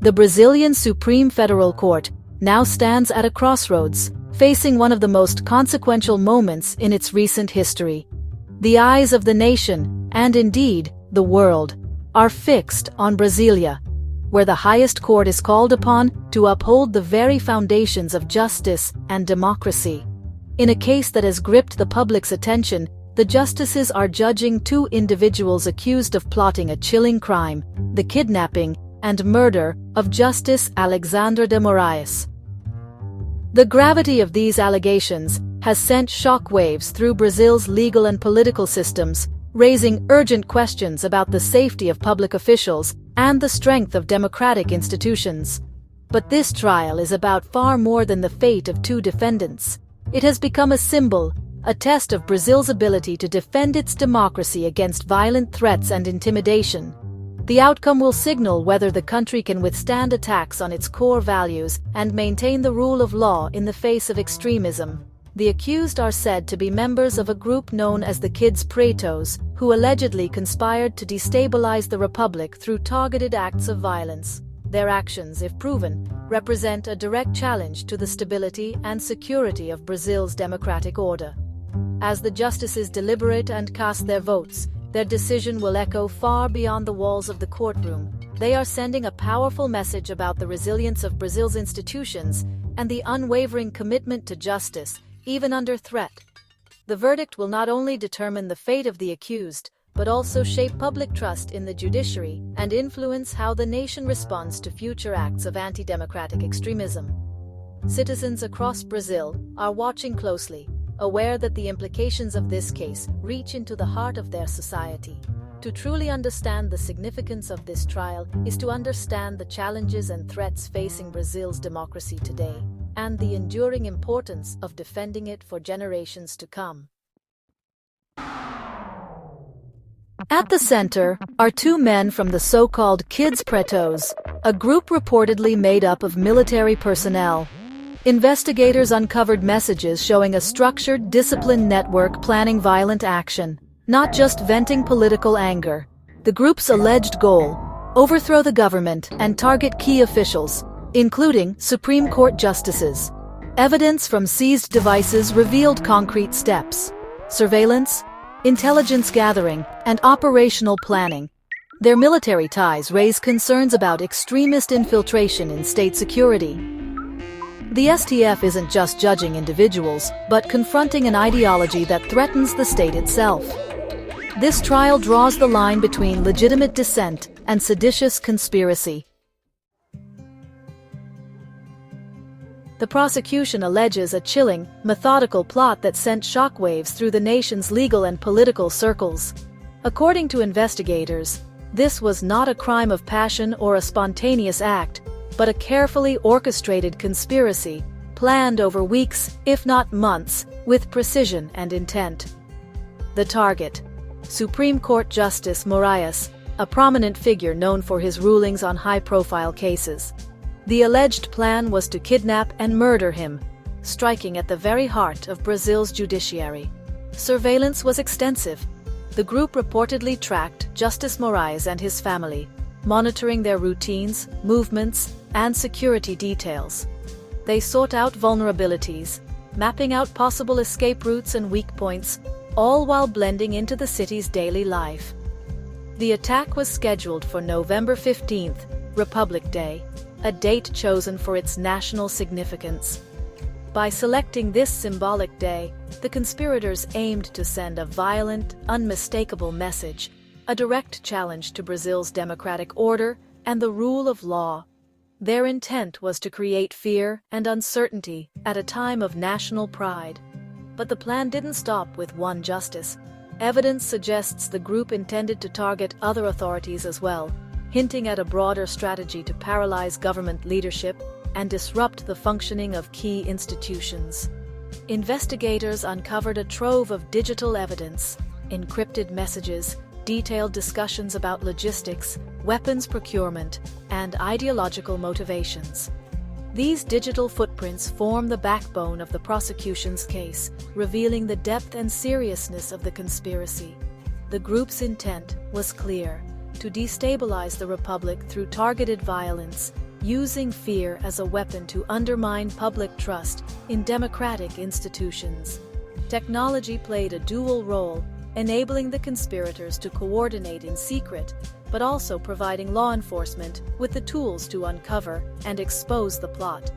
The Brazilian Supreme Federal Court now stands at a crossroads, facing one of the most consequential moments in its recent history. The eyes of the nation, and indeed, the world, are fixed on Brasilia, where the highest court is called upon to uphold the very foundations of justice and democracy. In a case that has gripped the public's attention, the justices are judging two individuals accused of plotting a chilling crime, the kidnapping and murder of Justice Alexandre de Moraes. The gravity of these allegations has sent shockwaves through Brazil's legal and political systems, raising urgent questions about the safety of public officials and the strength of democratic institutions. But this trial is about far more than the fate of two defendants. It has become a symbol, a test of Brazil's ability to defend its democracy against violent threats and intimidation. The outcome will signal whether the country can withstand attacks on its core values and maintain the rule of law in the face of extremism. The accused are said to be members of a group known as the Pretos, who allegedly conspired to destabilize the republic through targeted acts of violence. Their actions, if proven, represent a direct challenge to the stability and security of Brazil's democratic order. As the justices deliberate and cast their votes, their decision will echo far beyond the walls of the courtroom. They are sending a powerful message about the resilience of Brazil's institutions and the unwavering commitment to justice, even under threat. The verdict will not only determine the fate of the accused, but also shape public trust in the judiciary and influence how the nation responds to future acts of anti-democratic extremism. Citizens across Brazil are watching closely, aware that the implications of this case reach into the heart of their society. To truly understand the significance of this trial is to understand the challenges and threats facing Brazil's democracy today, and the enduring importance of defending it for generations to come. At the center are two men from the so-called Pretos, a group reportedly made up of military personnel. Investigators uncovered messages showing a structured, disciplined network planning violent action, not just venting political anger. The group's alleged goal: overthrow the government and target key officials, including Supreme Court justices. Evidence from seized devices revealed concrete steps: surveillance, intelligence gathering, and operational planning. Their military ties raise concerns about extremist infiltration in state security. The STF isn't just judging individuals, but confronting an ideology that threatens the state itself. This trial draws the line between legitimate dissent and seditious conspiracy. The prosecution alleges a chilling, methodical plot that sent shockwaves through the nation's legal and political circles. According to investigators, this was not a crime of passion or a spontaneous act, but a carefully orchestrated conspiracy, planned over weeks, if not months, with precision and intent. The target: Supreme Court Justice Moraes, a prominent figure known for his rulings on high-profile cases. The alleged plan was to kidnap and murder him, striking at the very heart of Brazil's judiciary. Surveillance was extensive. The group reportedly tracked Justice Moraes and his family, monitoring their routines, movements, and security details. They sought out vulnerabilities, mapping out possible escape routes and weak points, all while blending into the city's daily life. The attack was scheduled for November 15th, Republic Day, a date chosen for its national significance. By selecting this symbolic day, the conspirators aimed to send a violent, unmistakable message, a direct challenge to Brazil's democratic order and the rule of law. Their intent was to create fear and uncertainty at a time of national pride. But the plan didn't stop with one justice. Evidence suggests the group intended to target other authorities as well, hinting at a broader strategy to paralyze government leadership and disrupt the functioning of key institutions. Investigators uncovered a trove of digital evidence, encrypted messages, detailed discussions about logistics, weapons procurement, and ideological motivations. These digital footprints form the backbone of the prosecution's case, revealing the depth and seriousness of the conspiracy. The group's intent was clear: to destabilize the republic through targeted violence, using fear as a weapon to undermine public trust in democratic institutions. Technology played a dual role, enabling the conspirators to coordinate in secret, but also providing law enforcement with the tools to uncover and expose the plot.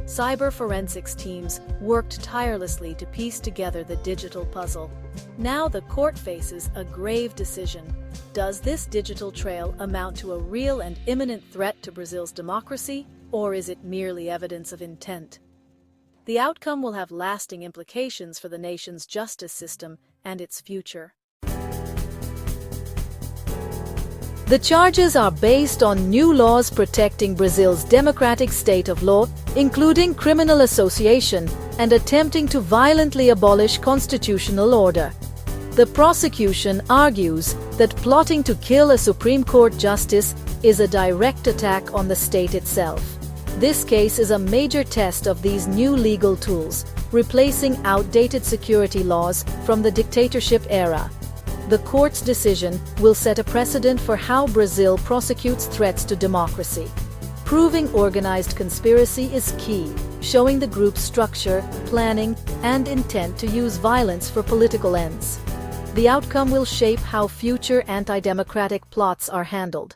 Cyber forensics teams worked tirelessly to piece together the digital puzzle. Now the court faces a grave decision. Does this digital trail amount to a real and imminent threat to Brazil's democracy, or is it merely evidence of intent? The outcome will have lasting implications for the nation's justice system and its future. The charges are based on new laws protecting Brazil's democratic state of law, including criminal association and attempting to violently abolish constitutional order. The prosecution argues that plotting to kill a Supreme Court justice is a direct attack on the state itself. This case is a major test of these new legal tools, replacing outdated security laws from the dictatorship era. The court's decision will set a precedent for how Brazil prosecutes threats to democracy. Proving organized conspiracy is key, showing the group's structure, planning, and intent to use violence for political ends. The outcome will shape how future anti-democratic plots are handled.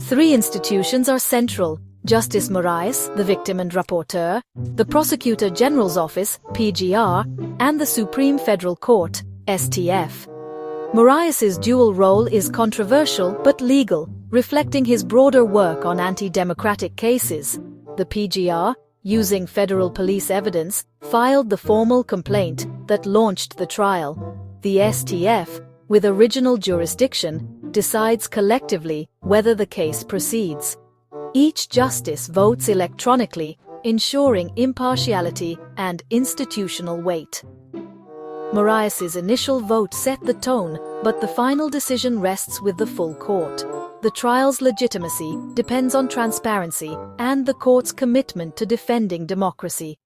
Three institutions are central: Justice Moraes, the victim and rapporteur, the Prosecutor General's Office, PGR, and the Supreme Federal Court, STF. Moraes's dual role is controversial but legal, reflecting his broader work on anti-democratic cases. The PGR, using federal police evidence, filed the formal complaint that launched the trial. The STF, with original jurisdiction, decides collectively whether the case proceeds. Each justice votes electronically, ensuring impartiality and institutional weight. Moraes's initial vote set the tone, but the final decision rests with the full court. The trial's legitimacy depends on transparency and the court's commitment to defending democracy.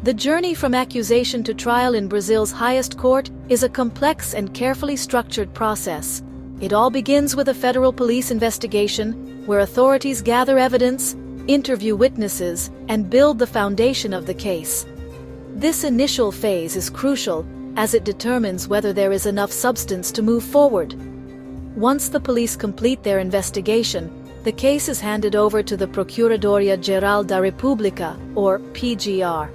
The journey from accusation to trial in Brazil's highest court is a complex and carefully structured process. It all begins with a federal police investigation, where authorities gather evidence, interview witnesses, and build the foundation of the case. This initial phase is crucial, as it determines whether there is enough substance to move forward. Once the police complete their investigation, the case is handed over to the Procuradoria Geral da República, or PGR.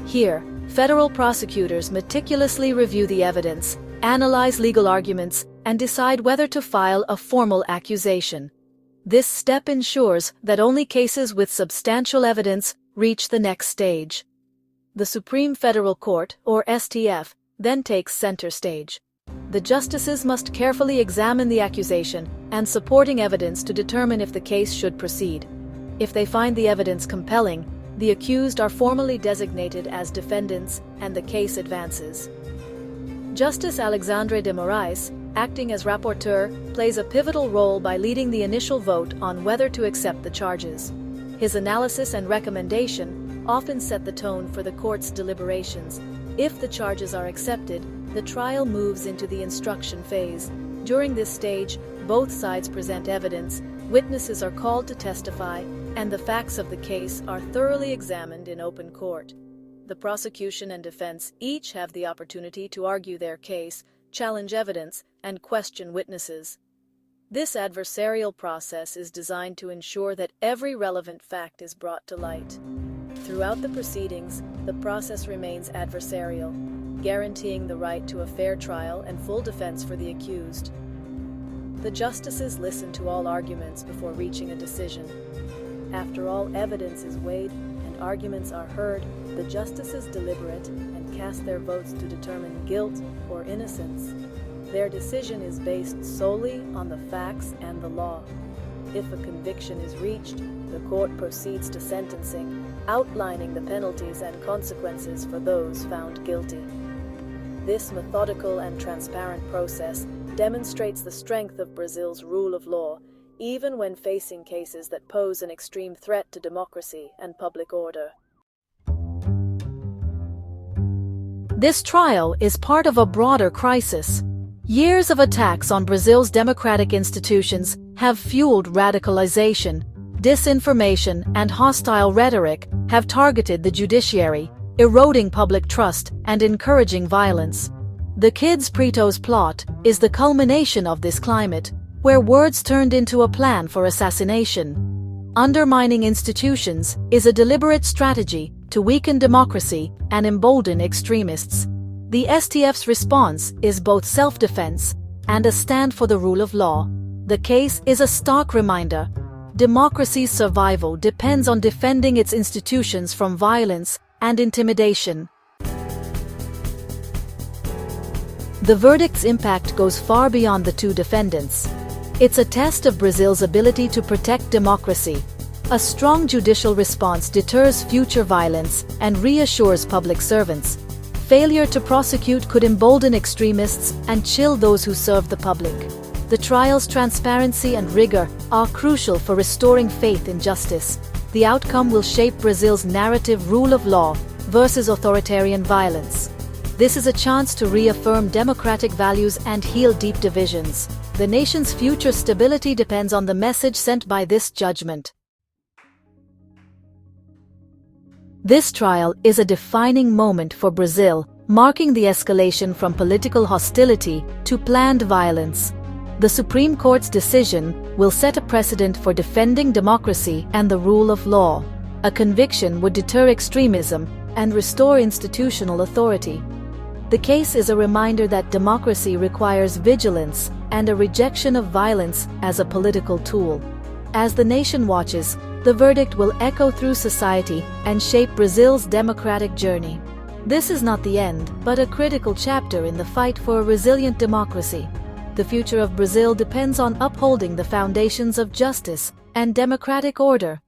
Here, federal prosecutors meticulously review the evidence, analyze legal arguments, and decide whether to file a formal accusation. This step ensures that only cases with substantial evidence reach the next stage. The Supreme Federal Court, or STF, then takes center stage. The justices must carefully examine the accusation and supporting evidence to determine if the case should proceed. If they find the evidence compelling, the accused are formally designated as defendants and the case advances. Justice Alexandre de Moraes, acting as rapporteur, plays a pivotal role by leading the initial vote on whether to accept the charges. His analysis and recommendation often set the tone for the court's deliberations. If the charges are accepted, the trial moves into the instruction phase. During this stage, both sides present evidence, witnesses are called to testify, and the facts of the case are thoroughly examined in open court. The prosecution and defense each have the opportunity to argue their case, challenge evidence, and question witnesses. This adversarial process is designed to ensure that every relevant fact is brought to light. Throughout the proceedings, the process remains adversarial, guaranteeing the right to a fair trial and full defense for the accused. The justices listen to all arguments before reaching a decision. After all evidence is weighed and arguments are heard, the justices deliberate and cast their votes to determine guilt or innocence. Their decision is based solely on the facts and the law. If a conviction is reached, the court proceeds to sentencing, outlining the penalties and consequences for those found guilty. This methodical and transparent process demonstrates the strength of Brazil's rule of law, even when facing cases that pose an extreme threat to democracy and public order. This trial is part of a broader crisis. Years of attacks on Brazil's democratic institutions have fueled radicalization. Disinformation and hostile rhetoric have targeted the judiciary, eroding public trust and encouraging violence. The Kids Pretos plot is the culmination of this climate, where words turned into a plan for assassination. Undermining institutions is a deliberate strategy to weaken democracy and embolden extremists. The STF's response is both self-defense and a stand for the rule of law. The case is a stark reminder. Democracy's survival depends on defending its institutions from violence and intimidation. The verdict's impact goes far beyond the two defendants. It's a test of Brazil's ability to protect democracy. A strong judicial response deters future violence and reassures public servants. Failure to prosecute could embolden extremists and chill those who serve the public. The trial's transparency and rigor are crucial for restoring faith in justice. The outcome will shape Brazil's narrative rule of law versus authoritarian violence. This is a chance to reaffirm democratic values and heal deep divisions. The nation's future stability depends on the message sent by this judgment. This trial is a defining moment for Brazil, marking the escalation from political hostility to planned violence. The Supreme Court's decision will set a precedent for defending democracy and the rule of law. A conviction would deter extremism and restore institutional authority. The case is a reminder that democracy requires vigilance and a rejection of violence as a political tool. As the nation watches, the verdict will echo through society and shape Brazil's democratic journey. This is not the end, but a critical chapter in the fight for a resilient democracy. The future of Brazil depends on upholding the foundations of justice and democratic order.